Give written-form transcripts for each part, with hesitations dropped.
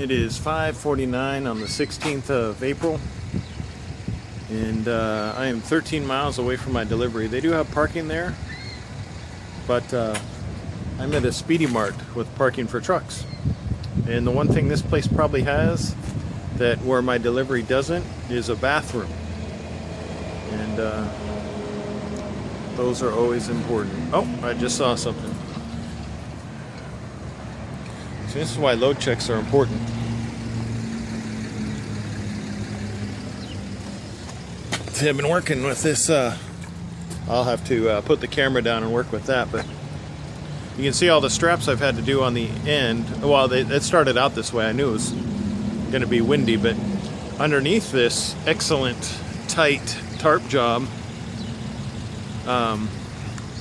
It is 5:49 on the 16th of April, and I am 13 miles away from my delivery. They do have parking there, but I'm at a Speedy Mart with parking for trucks. And the one thing this place probably has that where my delivery doesn't is a bathroom. And those are always important. Oh, I just saw something. So this is why load checks are important. See, I've been working with this. I'll have to put the camera down and work with that, but you can see all the straps I've had to do on the end. Well, it started out this way. I knew it was going to be windy, but underneath this excellent tight tarp job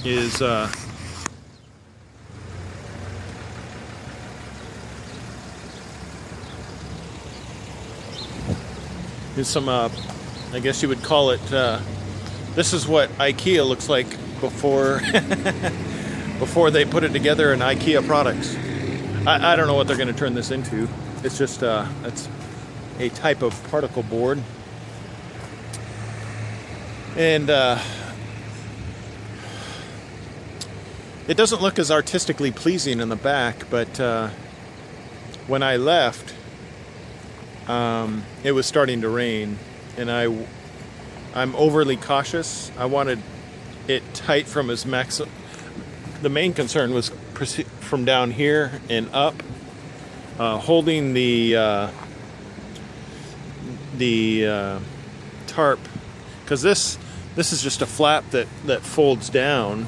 is some I guess you would call it this is what IKEA looks like before before they put it together in IKEA products. I don't know what they're going to turn this into. It's just it's a type of particle board, and it doesn't look as artistically pleasing in the back, but when I left, it was starting to rain, and I'm overly cautious. I wanted it tight from its max. The main concern was from down here and up, holding the tarp, because this is just a flap that folds down,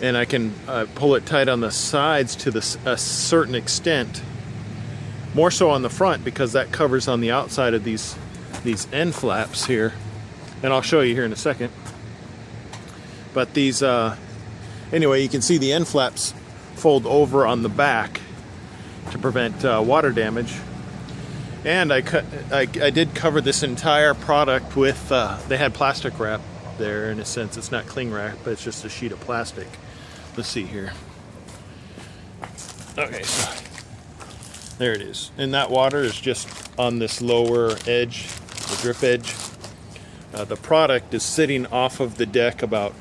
and I can pull it tight on the sides to a certain extent. More so on the front, because that covers on the outside of these end flaps here, and I'll show you here in a second. But these anyway, you can see the end flaps fold over on the back to prevent water damage. And I did cover this entire product with they had plastic wrap there. In a sense, it's not cling wrap, but it's just a sheet of plastic. Let's see here. Okay, so there it is. And that water is just on this lower edge, the drip edge. The product is sitting off of the deck about,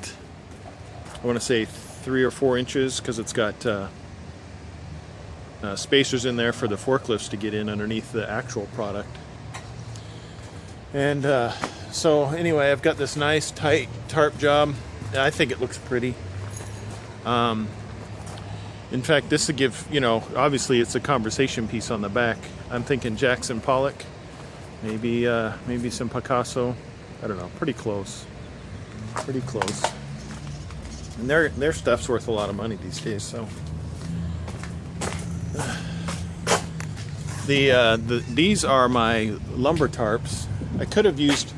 I want to say 3 or 4 inches, because it's got spacers in there for the forklifts to get in underneath the actual product. And so anyway, I've got this nice tight tarp job. I think it looks pretty. In fact, this would give, obviously it's a conversation piece on the back. I'm thinking Jackson Pollock, maybe some Picasso. I don't know, pretty close. Pretty close. And their stuff's worth a lot of money these days, so. These are my lumber tarps. I could have used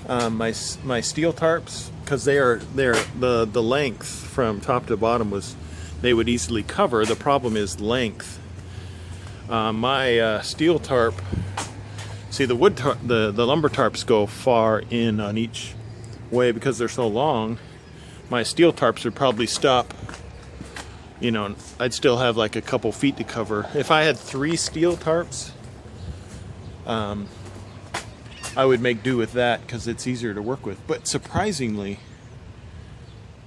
my steel tarps, because the length from top to bottom they would easily cover. The problem is length. My steel tarp, see, the lumber tarps go far in on each way because they're so long. My steel tarps would probably stop, I'd still have like a couple feet to cover. If I had 3 steel tarps, I would make do with that because it's easier to work with. But surprisingly,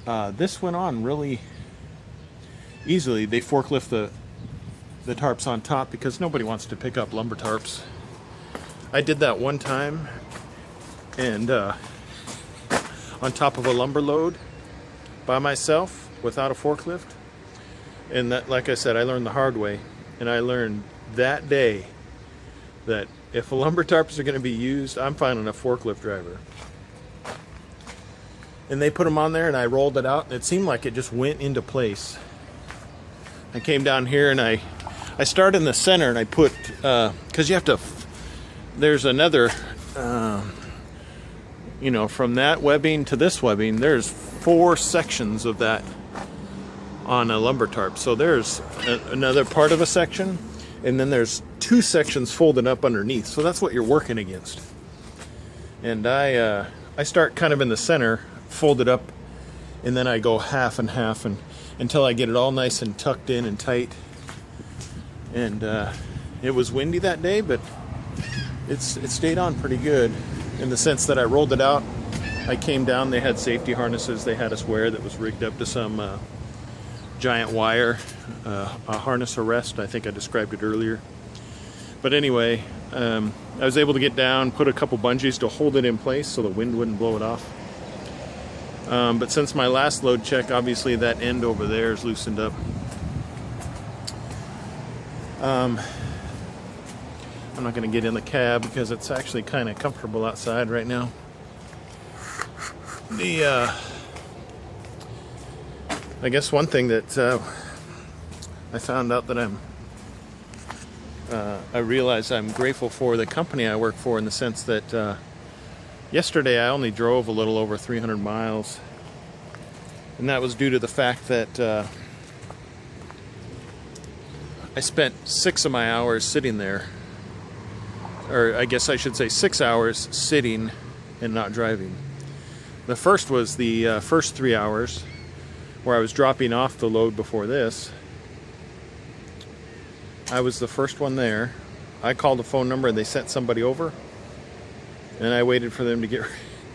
this went on really easily. They forklift the tarps on top because nobody wants to pick up lumber tarps. I did that one time, and on top of a lumber load by myself without a forklift. And that, like I said, I learned the hard way. And I learned that day that if lumber tarps are going to be used, I'm finding a forklift driver. And they put them on there, and I rolled it out, and it seemed like it just went into place. I came down here, and I started in the center, and I put, because you have to, there's another, from that webbing to this webbing, there's 4 sections of that on a lumber tarp. So there's another part of a section, and then there's 2 sections folded up underneath. So that's what you're working against. And I start kind of in the center, folded up, and then I go half and half, and until I get it all nice and tucked in and tight. And It was windy that day, but it stayed on pretty good in the sense that I rolled it out. I came down, they had safety harnesses they had us wear that was rigged up to some giant wire, a harness arrest. I think I described it earlier. But anyway, I was able to get down, put a couple bungees to hold it in place so the wind wouldn't blow it off. But since my last load check, obviously that end over there is loosened up. I'm not going to get in the cab because it's actually kind of comfortable outside right now. I guess one thing that I found out that I realize I'm grateful for the company I work for, in the sense that yesterday I only drove a little over 300 miles, and that was due to the fact that I spent 6 of my hours sitting there, or I guess I should say 6 hours sitting and not driving. The first was the first 3 hours where I was dropping off the load before this. I was the first one there. I called a phone number and they sent somebody over, and I waited for them to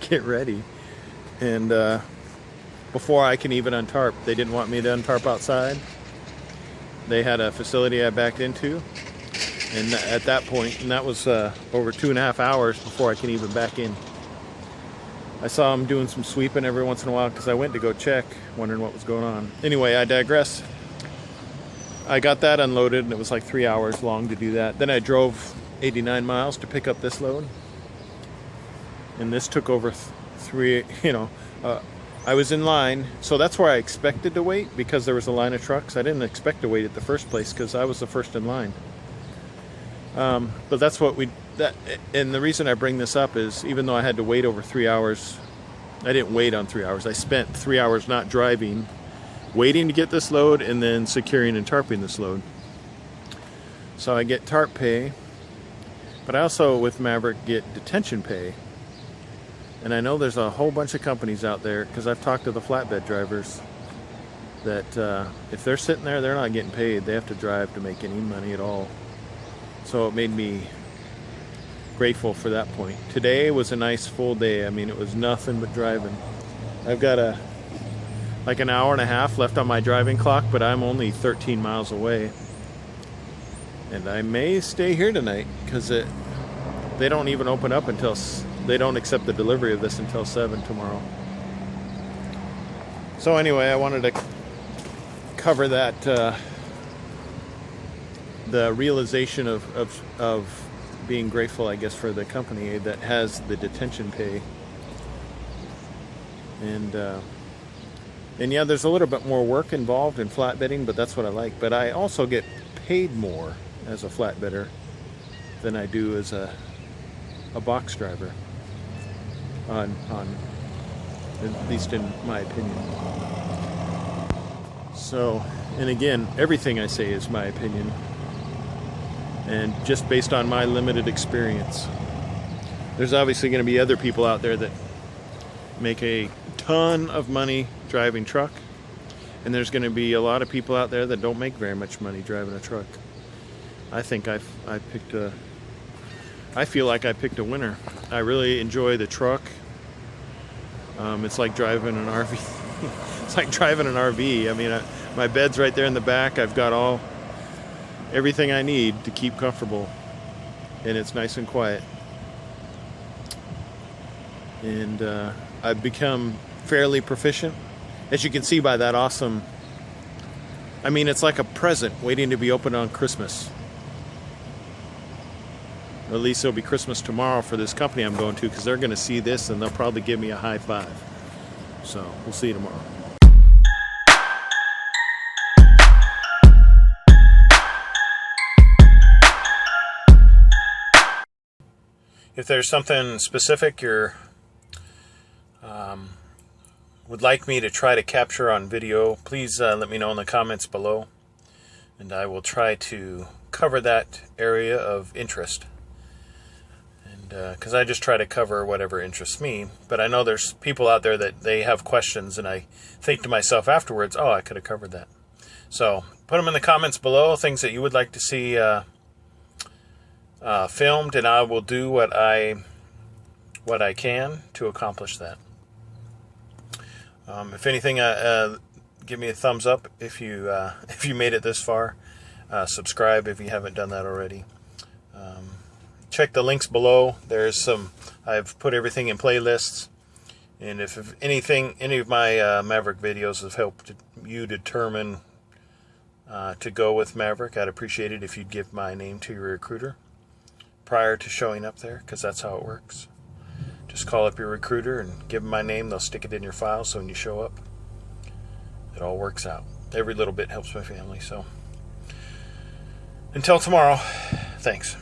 get ready. And before I can even untarp, they didn't want me to untarp outside. They had a facility I backed into, and at that point, and that was over 2.5 hours before I can even back in. I saw them doing some sweeping every once in a while because I went to go check, wondering what was going on. Anyway, I digress. I got that unloaded, and it was like 3 hours long to do that. Then I drove 89 miles to pick up this load, and this took over I was in line, so that's where I expected to wait, because there was a line of trucks. I didn't expect to wait at the first place because I was the first in line. But that's what and the reason I bring this up is, even though I had to wait over 3 hours, I didn't wait on 3 hours. I spent 3 hours not driving, waiting to get this load, and then securing and tarping this load. So I get tarp pay, but I also, with Maverick, get detention pay. And I know there's a whole bunch of companies out there, because I've talked to the flatbed drivers, that if they're sitting there, they're not getting paid. They have to drive to make any money at all. So it made me grateful for that point. Today was a nice full day. I mean, it was nothing but driving. I've got like an hour and a half left on my driving clock, but I'm only 13 miles away. And I may stay here tonight, because they don't even open up until, they don't accept the delivery of this until 7 tomorrow. So anyway, I wanted to cover that, the realization of being grateful, I guess, for the company that has the detention pay. And yeah, there's a little bit more work involved in flatbedding, but that's what I like. But I also get paid more as a flatbedder than I do as a box driver, on at least in my opinion. So, and again, everything I say is my opinion, and just based on my limited experience. There's obviously going to be other people out there that make a ton of money driving truck, and there's going to be a lot of people out there that don't make very much money driving a truck. I think I feel like I picked a winner. I really enjoy the truck. It's like driving an RV. It's like driving an RV. I mean, my bed's right there in the back. I've got everything I need to keep comfortable, and it's nice and quiet. And I've become fairly proficient, as you can see by that awesome. I mean, it's like a present waiting to be opened on Christmas. At least it'll be Christmas tomorrow for this company I'm going to, because they're going to see this and they'll probably give me a high five. So we'll see you tomorrow. If there's something specific you're would like me to try to capture on video, please let me know in the comments below, and I will try to cover that area of interest. Because I just try to cover whatever interests me, but I know there's people out there that they have questions, and I think to myself afterwards, oh, I could have covered that. So put them in the comments below, things that you would like to see filmed, and I will do what I can to accomplish that. If anything, give me a thumbs up if you made it this far. Subscribe if you haven't done that already. Check the links below. I've put everything in playlists. And if any of my Maverick videos have helped you determine to go with Maverick, I'd appreciate it if you'd give my name to your recruiter prior to showing up there, because that's how it works. Just call up your recruiter and give them my name. They'll stick it in your file, so when you show up, it all works out. Every little bit helps my family. So until tomorrow, thanks.